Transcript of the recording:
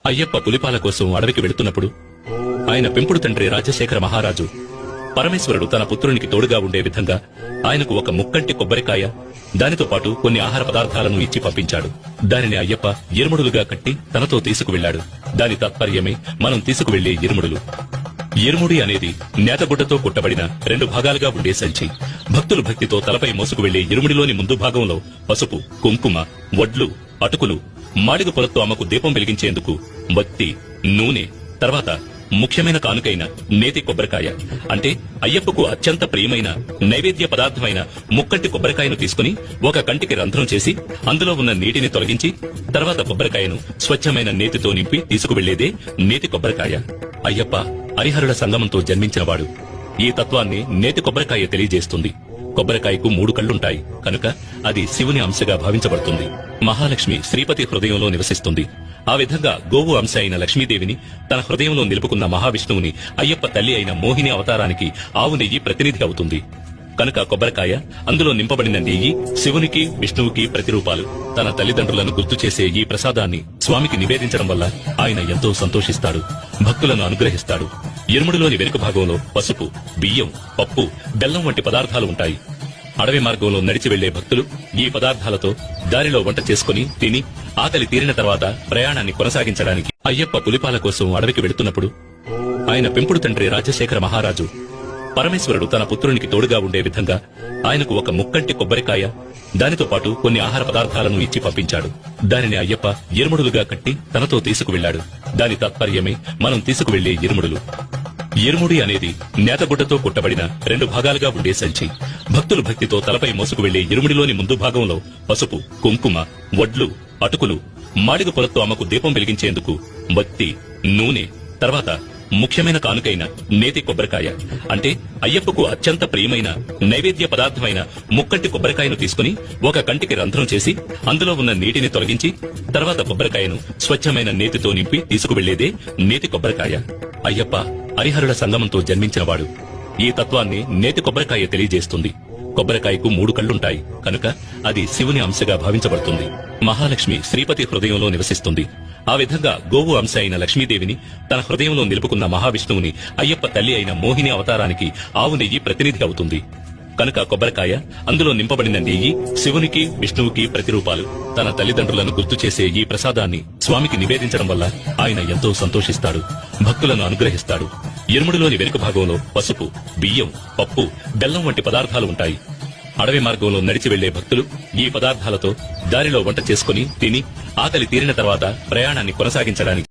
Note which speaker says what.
Speaker 1: అయ్యప్ప పులిపాల కోసం అడవికి వెళుతున్నప్పుడు ఆయన పెంపుడు తండ్రి రాజశేఖర మహారాజు పరమేశ్వరుడు తన పుత్రునికి తోడుగా ఉండే విధంగా ఆయనకు ఒక ముక్కంటి కొబ్బరికాయ దానితో పాటు కొన్ని ఆహార పదార్థాలను ఇచ్చి పంపించాడు. దానిని అయ్యప్ప ఇరుముడులుగా కట్టి తనతో తీసుకువెళ్లాడు. దాని తాత్పర్యమే మనం తీసుకువెళ్లే ఇరుముడులు. ఇరుముడి అనేది నేతగుడ్డతో కుట్టబడిన 2 భాగాలుగా ఉండే సంచి. భక్తులు భక్తితో తలపై మోసుకు వెళ్లే ఇరుముడిలోని ముందు భాగంలో పసుపు, కుంకుమ, వడ్లు, అటుకులు, మాడిగ పొలతో అమ్మకు దీపం వెలిగించేందుకు బత్తి, నూనె, తర్వాత ముఖ్యమైన కానుకైన నేతి కొబ్బరికాయ అంటే అయ్యప్పకు అత్యంత ప్రియమైన నైవేద్య పదార్థమైన ముక్కంటి కొబ్బరికాయను తీసుకుని ఒక కంటికి రంధ్రం చేసి అందులో ఉన్న నీటిని తొలగించి తర్వాత కొబ్బరికాయను స్వచ్ఛమైన నేతితో నింపి తీసుకువెళ్లేదే నేతి కొబ్బరికాయ. అయ్యప్ప హరిహరుల సంగమంతో జన్మించినవాడు. ఈ తత్వాన్ని నేతి కొబ్బరికాయ తెలియజేస్తుంది. కొబ్బరికాయకు 3 కళ్లుంటాయి కనుక అది శివుని అంశగా భావించబడుతుంది. మహాలక్ష్మి శ్రీపతి హృదయంలో నివసిస్తుంది. ఆ విధంగా గోవు అంశ అయిన లక్ష్మీదేవిని తన హృదయంలో నిలుపుకున్న మహావిష్ణువుని అయ్యప్ప తల్లి అయిన మోహిని అవతారానికి ఆవు నెయ్యి ప్రతినిధి అవుతుంది. కనుక కొబ్బరికాయ, అందులో నింపబడిన నెయ్యి శివునికి, విష్ణువుకి ప్రతిరూపాలు. తన తల్లిదండ్రులను గుర్తు చేసే ఈ ప్రసాదాన్ని స్వామికి నివేదించడం వల్ల ఆయన ఎంతో సంతోషిస్తాడు, భక్తులను అనుగ్రహిస్తాడు. ఇరుముడిలోని వెనుక భాగంలో పసుపు, బియ్యం, పప్పు, బెల్లం వంటి పదార్థాలు ఉంటాయి. అడవి మార్గంలో నడిచి వెళ్లే భక్తులు ఈ పదార్థాలతో దారిలో వంట చేసుకుని తిని ఆకలి తీరిన తర్వాత ప్రయాణాన్ని కొనసాగించడానికి అయ్యప్ప పులిపాల కోసం అడవికి వెళుతున్నప్పుడు ఆయన పెంపుడు తండ్రి రాజశేఖర మహారాజు పరమేశ్వరుడు తన పుత్రునికి తోడుగా ఉండే విధంగా ఆయనకు ఒక ముక్కంటి కొబ్బరికాయ దానితో పాటు కొన్ని ఆహార పదార్థాలను ఇచ్చి పంపించాడు. దానిని అయ్యప్ప ఇరుముడులుగా కట్టి తనతో తీసుకువెళ్లాడు. దాని తాత్పర్యమే మనం తీసుకువెళ్లే ఇరుముడులు. ఇరుముడి అనేది నేతగుడ్డతో కుట్టబడిన 2 భాగాలుగా ఉండే సంచి. భక్తులు భక్తితో తలపై మోసుకు వెళ్లే ఇరుముడిలోని ముందు భాగంలో పసుపు, కుంకుమ, వడ్లు, అటుకులు, మాడిగ పొలతో అమ్మకు దీపం వెలిగించేందుకు బత్తి, నూనె, తర్వాత ముఖ్యమైన కానుకైన నేతి కొబ్బరికాయ అంటే అయ్యప్పకు అత్యంత ప్రియమైన నైవేద్య పదార్థమైన ముక్కంటి కొబ్బరికాయను తీసుకుని ఒక కంటికి రంధ్రం చేసి అందులో ఉన్న నీటిని తొలగించి తర్వాత కొబ్బరికాయను స్వచ్ఛమైన నేతితో నింపి తీసుకువెళ్లేదే నేతి కొబ్బరికాయ. అయ్యప్ప హరిహరుల సంగమంతో జన్మించినవాడు. ఈ తత్వాన్ని నేతి కొబ్బరికాయ తెలియజేస్తుంది. కొబ్బరికాయకు 3 కళ్లుంటాయి కనుక అది శివుని అంశగా భావించబడుతుంది. మహాలక్ష్మి శ్రీపతి హృదయంలో నివసిస్తుంది. ఆ విధంగా గోవు అంశ అయిన లక్ష్మీదేవిని తన హృదయంలో నిలుపుకున్న మహావిష్ణువుని అయ్యప్ప తల్లి అయిన మోహిని అవతారానికి ఆవు నెయ్యి ప్రతినిధి అవుతుంది. కనుక కొబ్బరికాయ, అందులో నింపబడిన నెయ్యి శివునికి, విష్ణువుకి ప్రతిరూపాలు. తన తల్లిదండ్రులను గుర్తు చేసే ఈ ప్రసాదాన్ని స్వామికి నివేదించడం వల్ల ఆయన ఎంతో సంతోషిస్తాడు, భక్తులను అనుగ్రహిస్తాడు. ఇరుముడిలోని వెనుక భాగంలో పసుపు, బియ్యం, పప్పు, బెల్లం వంటి పదార్థాలు ఉంటాయి. అడవి మార్గంలో నడిచి వెళ్లే భక్తులు ఈ పదార్థాలతో దారిలో వంట చేసుకుని తిని ఆకలి తీరిన తర్వాత ప్రయాణాన్ని కొనసాగించడానికి